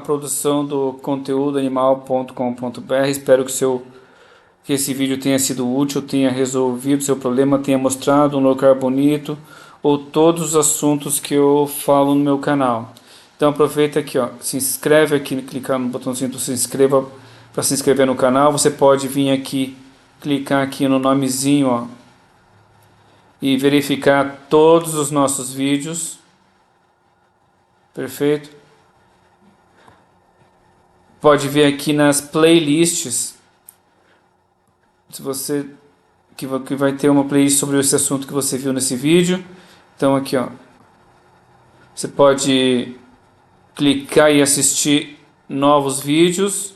produção do conteúdo animal.com.br. Espero que esse vídeo tenha sido útil, tenha resolvido seu problema, tenha mostrado um lugar bonito ou todos os assuntos que eu falo no meu canal. Então aproveita aqui, ó, se inscreve aqui, clicar no botãozinho do se inscreva para se inscrever no canal. Você pode vir aqui, clicar aqui no nomezinho, ó, e verificar todos os nossos vídeos. Perfeito? Pode ver aqui nas playlists, se você que vai ter uma playlist sobre esse assunto que você viu nesse vídeo. Então aqui, ó, você pode clicar e assistir novos vídeos.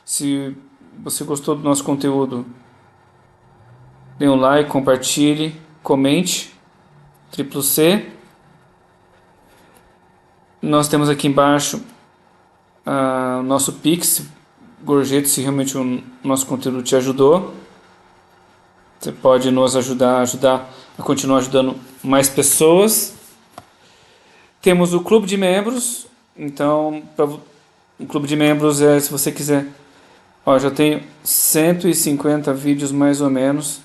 Se você gostou do nosso conteúdo, dê um like, compartilhe, comente, C. Nós temos aqui embaixo o nosso Pix, gorjeta, se realmente o nosso conteúdo te ajudou. Você pode nos ajudar a continuar ajudando mais pessoas. Temos o clube de membros. Então, o clube de membros se você quiser. Ó, já tenho 150 vídeos mais ou menos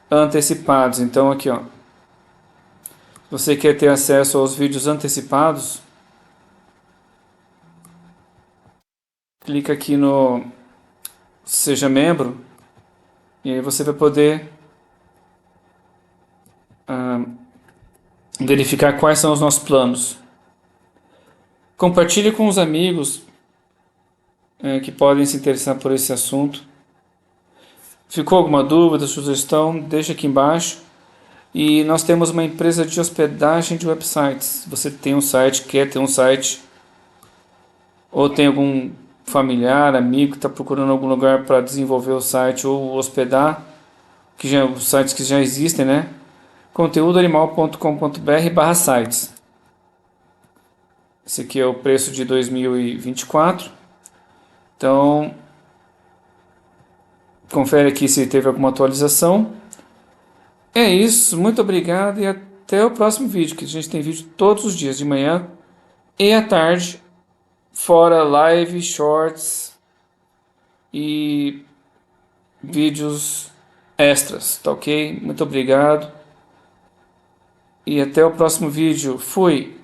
antecipados. Então aqui, ó, se você quer ter acesso aos vídeos antecipados, clica aqui no Seja Membro e aí você vai poder verificar quais são os nossos planos. Compartilhe com os amigos que podem se interessar por esse assunto. Ficou alguma dúvida, sugestão? Deixa aqui embaixo. E nós temos uma empresa de hospedagem de websites. Você tem um site, quer ter um site, ou tem algum familiar, amigo que está procurando algum lugar para desenvolver o site ou hospedar, os sites que já existem, né? conteúdoanimal.com.br/sites. Esse aqui é o preço de 2024. Então, confere aqui se teve alguma atualização. É isso, muito obrigado e até o próximo vídeo, que a gente tem vídeo todos os dias, de manhã e à tarde, fora live, shorts e vídeos extras, tá ok? Muito obrigado e até o próximo vídeo. Fui!